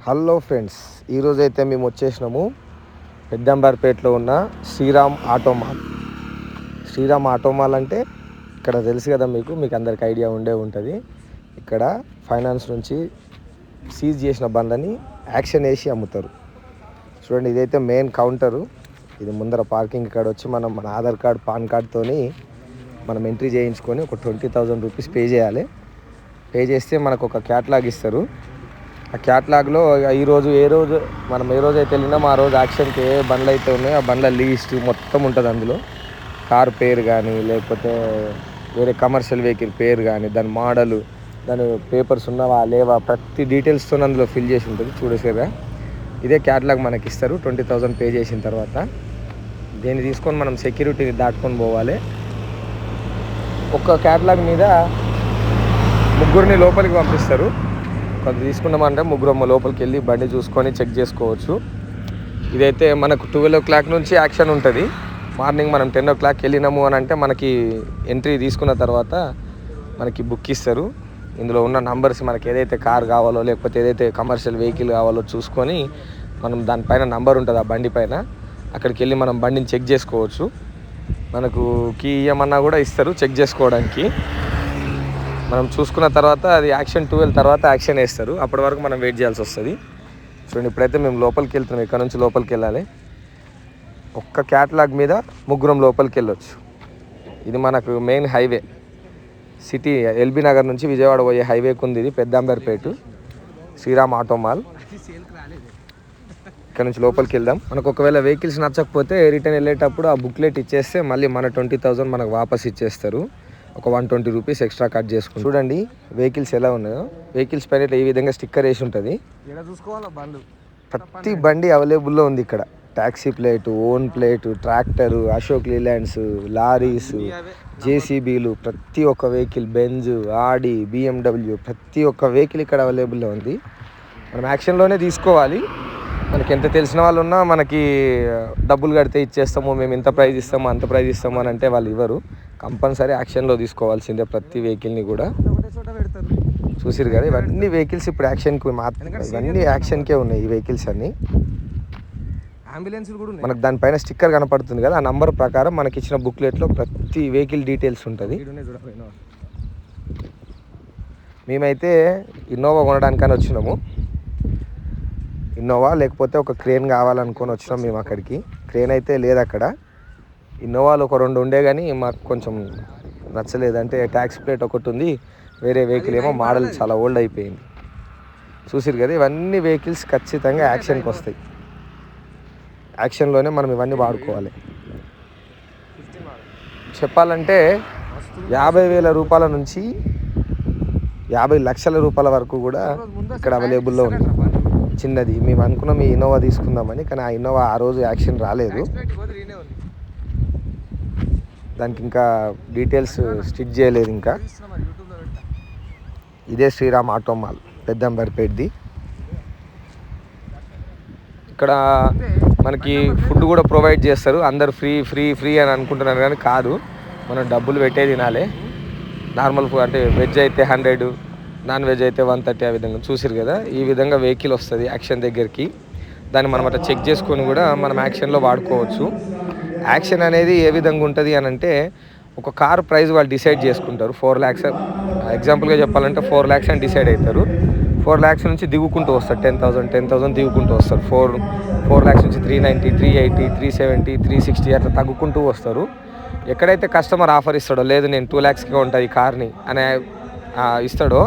Hello friends, ఈరోజు అయితే మేము వచ్చేసినాము పెద్దంబర్పేటలో ఉన్న Sriram auto mall. Sriram auto mall అంటే ఇక్కడ తెలుసు కదా, మీకు అందరికి ఐడియా ఉండే ఉంటుంది. ఇక్కడ ఫైనాన్స్ నుంచి సీజ్ చేసిన బండ్లని యాక్షన్ వేసి అమ్ముతారు. చూడండి, ఇదైతే మెయిన్ కౌంటరు. ఇది ముందర పార్కింగ్ ఇక్కడ వచ్చి మన ఆధార్ కార్డ్, పాన్ కార్డ్తోని మనం ఎంట్రీ చేయించుకొని ఒక 20,000 రూపీస్ పే చేయాలి. పే చేస్తే మనకు ఒక క్యాటలాగ్ ఇస్తారు. ఆ క్యాటలాగ్లో మనం ఏ రోజు అయితే వెళ్ళినామో ఆ రోజు యాక్షన్కి ఏ బండ్లు అయితే ఉన్నాయో ఆ బండ్ల లీస్ట్ మొత్తం ఉంటుంది. అందులో కార్ పేరు కానీ, లేకపోతే వేరే కమర్షియల్ వెహికల్ పేరు కానీ, దాని మోడలు, దాని పేపర్స్ ఉన్నవా లేవా, ప్రతి డీటెయిల్స్తో అందులో ఫిల్ చేసి ఉంటుంది. చూడేసారా, ఇదే క్యాటలాగ్ మనకి ఇస్తారు 20,000 పే చేసిన తర్వాత. దీన్ని తీసుకొని మనం సెక్యూరిటీని దాటుకొని పోవాలి. ఒక్క క్యాటలాగ్ మీద ముగ్గురిని లోపలికి పంపిస్తారు. కొంత తీసుకున్నామంటే ముగ్గురు లోపలికి వెళ్ళి బండి చూసుకొని చెక్ చేసుకోవచ్చు. ఇదైతే మనకు 12 o'clock నుంచి యాక్షన్ ఉంటుంది. మార్నింగ్ మనం 10 o'clock వెళ్ళినాము అని అంటే మనకి ఎంట్రీ తీసుకున్న తర్వాత మనకి బుక్ ఇస్తారు. ఇందులో ఉన్న నంబర్స్ మనకి ఏదైతే కార్ కావాలో లేకపోతే ఏదైతే కమర్షియల్ వెహికల్ కావాలో చూసుకొని మనం దానిపైన నంబర్ ఉంటుంది ఆ బండి పైన, అక్కడికి వెళ్ళి మనం బండిని చెక్ చేసుకోవచ్చు. మనకు కీ ఇయ్యమన్నా కూడా ఇస్తారు చెక్ చేసుకోవడానికి. మనం చూసుకున్న తర్వాత అది యాక్షన్ 12 తర్వాత యాక్షన్ వేస్తారు. అప్పటి వరకు మనం వెయిట్ చేయాల్సి వస్తుంది. చూడండి, ఇప్పుడైతే మేము లోపలికి వెళ్తున్నాం. ఇక్కడ నుంచి లోపలికి వెళ్ళాలి. ఒక్క క్యాటలాగ్ మీద ముగ్గురం లోపలికి వెళ్ళొచ్చు. ఇది మనకు main highway, city LB Nagar నుంచి విజయవాడ పోయే హైవేకి ఉంది. ఇది పెద్దంబర్పేట శ్రీరామ్ ఆటో మాల్. ఇక్కడ నుంచి లోపలికి వెళ్దాం. మనకు ఒకవేళ వెహికల్స్ నచ్చకపోతే రిటర్న్ వెళ్ళేటప్పుడు ఆ బుక్లెట్ ఇచ్చేస్తే మళ్ళీ మన 20,000 మనకు వాపస్ ఇచ్చేస్తారు. ఒక 120 రూపీస్ ఎక్స్ట్రా కట్ చేసుకుని. చూడండి వెహికల్స్ ఎలా ఉన్నాయో. వెహికల్స్ పైన ఈ విధంగా స్టిక్కర్ వేసి ఉంటుంది. ప్రతి బండి అవైలబుల్లో ఉంది ఇక్కడ. Taxi plate, own plate, tractor, Ashok Leylands, lorries, జేసీబీలు, ప్రతి ఒక్క వెహికల్, బెంజ్, ఆడి, BMW, ప్రతి ఒక్క వెహికల్ ఇక్కడ అవైలబుల్లో ఉంది. మనం యాక్షన్లోనే తీసుకోవాలి. మనకి ఎంత తెలిసిన వాళ్ళు ఉన్నా మనకి డబ్బులు కడితే ఇచ్చేస్తాము, మేము ఇంత ప్రైజ్ ఇస్తాము అంత ప్రైజ్ ఇస్తాము అని అంటే వాళ్ళు ఇవ్వరు. కంపల్సరీ యాక్షన్లో తీసుకోవాల్సిందే ప్రతి వెహికల్ని కూడా. చూసిరు కదా, ఇవన్నీ వెహికల్స్ ఇప్పుడు యాక్షన్కి ఇవన్నీ యాక్షన్కే ఉన్నాయి. ఈ వెహికల్స్ అన్నీ అంబులెన్స్లు కూడా మనకు దానిపైన స్టిక్కర్ కనపడుతుంది కదా, ఆ నంబర్ ప్రకారం మనకి ఇచ్చిన బుక్లెట్లో ప్రతి వెహికల్ డీటెయిల్స్ ఉంటుంది. మేమైతే ఇన్నోవా కొనడానికని వచ్చినాము. ఇన్నోవా లేకపోతే ఒక క్రేన్ కావాలనుకొని వచ్చినాం మేము అక్కడికి. క్రేన్ అయితే లేదు అక్కడ. ఇన్నోవాలు ఒక 2 ఉండే కానీ మాకు కొంచెం నచ్చలేదు. అంటే ట్యాక్స్ ప్లేట్ ఒకటి ఉంది, వేరే వెహికల్ ఏమో మోడల్ చాలా ఓల్డ్ అయిపోయింది. చూసిరు కదా, ఇవన్నీ వెహికల్స్ ఖచ్చితంగా యాక్షన్కి వస్తాయి. యాక్షన్లోనే మనం ఇవన్నీ వాడుకోవాలి. చెప్పాలంటే 50,000 రూపాయల నుంచి 50 లక్షల రూపాయల వరకు కూడా ఇక్కడ అవైలబుల్లో ఉంది. చిన్నది మేము అనుకున్నాం ఈ ఇన్నోవా తీసుకుందామని, కానీ ఆ ఇన్నోవా ఆ రోజు యాక్షన్ రాలేదు. దానికి ఇంకా డీటెయిల్స్ స్టిచ్ చేయలేదు ఇంకా. ఇదే శ్రీరామ్ ఆటో మాల్ పెద్దంబర్పేటది. ఇక్కడ మనకి ఫుడ్ కూడా ప్రొవైడ్ చేస్తారు. అందరు ఫ్రీ అని అనుకుంటున్నారు కానీ కాదు, మనం డబ్బులు పెట్టే తినాలి. నార్మల్ ఫుడ్ అంటే వెజ్ అయితే 100, నాన్ వెజ్ అయితే 130, ఆ విధంగా. చూసిరు కదా, ఈ విధంగా వెహికల్ వస్తుంది యాక్షన్ దగ్గరికి. దాన్ని మనం అట్లా చెక్ చేసుకొని కూడా మనం యాక్షన్లో వాడుకోవచ్చు. యాక్షన్ అనేది ఏ విధంగా ఉంటుంది అని అంటే, ఒక కార్ ప్రైస్ వాళ్ళు డిసైడ్ చేసుకుంటారు. 4 lakhs ఎగ్జాంపుల్గా చెప్పాలంటే 4 lakhs అని డిసైడ్ అవుతారు. 4 lakhs నుంచి దిగుకుంటూ వస్తారు. 10,000 దిగుకుంటూ వస్తారు. 4 lakhs నుంచి 390, 380, 370, 360 అట్లా తగ్గుకుంటూ వస్తారు. ఎక్కడైతే కస్టమర్ ఆఫర్ ఇస్తాడో, లేదు నేను 2 lakhsకే ఉంటుంది ఈ కార్ని అనే ఇస్తాడో,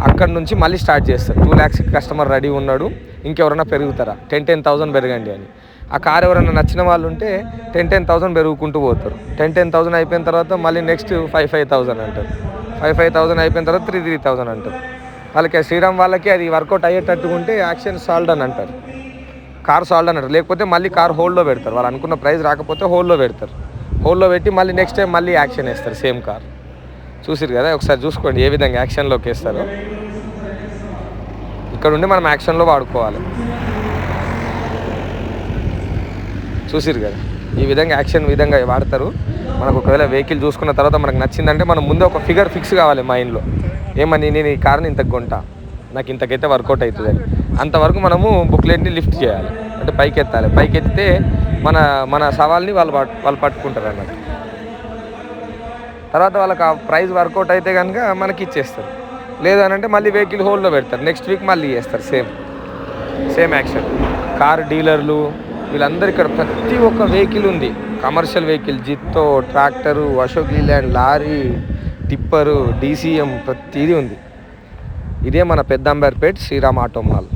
అక్కడ నుంచి మళ్ళీ స్టార్ట్ చేస్తారు. 2 lakhsకి కస్టమర్ రెడీ ఉన్నాడు, ఇంకెవరైనా పెరుగుతారా, 10,000 పెరగండి అని. ఆ కార్ ఎవరైనా నచ్చిన వాళ్ళు ఉంటే 10,000 పెరుగుకుంటూ పోతారు. 10,000 అయిపోయిన తర్వాత మళ్ళీ నెక్స్ట్ 5,000 అంటారు. 5,000 అయిపోయిన తర్వాత 3,000 అంటారు. వాళ్ళకి శ్రీరామ్ వాళ్ళకి అది వర్కౌట్ అయ్యేటట్టుగా ఉంటే యాక్షన్ సాల్డ్ అని అంటారు, కార్ సాల్డ్ అని అంటారు. లేకపోతే మళ్ళీ కార్ హోల్డ్లో పెడతారు. వాళ్ళు అనుకున్న ప్రైస్ రాకపోతే హోల్డ్లో పెడతారు. హోల్డ్లో పెట్టి మళ్ళీ నెక్స్ట్ టైం మళ్ళీ యాక్షన్ వేస్తారు సేమ్ కార్. చూసిరు కదా, ఒకసారి చూసుకోండి ఏ విధంగా యాక్షన్లోకి వేస్తారో. ఇక్కడ ఉండి మనం యాక్షన్లో వాడుకోవాలి. చూసిరు కదా, ఈ విధంగా యాక్షన్ విధంగా వాడతారు. మనకు ఒకవేళ వెహికల్ చూసుకున్న తర్వాత మనకు నచ్చిందంటే మనం ముందే ఒక ఫిగర్ ఫిక్స్ కావాలి మైండ్లో. ఏమని, నేను ఈ కార్ని ఇంతకు కొంటా, నాకు ఇంతకైతే వర్కౌట్ అవుతుంది అని. అంతవరకు మనము బుక్లెట్ని లిఫ్ట్ చేయాలి, అంటే పైకి ఎత్తాలి. పైకి ఎత్తితే మన మన సవాల్ని వాళ్ళు పట్టుకుంటారు అన్నట్టు. తర్వాత వాళ్ళకి ఆ ప్రైస్ వర్కౌట్ అయితే కనుక మనకి ఇచ్చేస్తారు. లేదనంటే మళ్ళీ వెహికల్ హోల్డ్లో పెడతారు, నెక్స్ట్ వీక్ మళ్ళీ చేస్తారు సేమ్ యాక్షన్. కార్ డీలర్లు వీళ్ళందరూ ఇక్కడ ప్రతి ఒక్క వెహికల్ ఉంది. కమర్షియల్ వెహికల్, జిత్తో, tractor, Ashok Leyland, lorry, tipper, DCM ప్రతిదీ ఉంది. ఇదే మన పెద్దంబర్పేట్ శ్రీరామ్ ఆటో మాల్.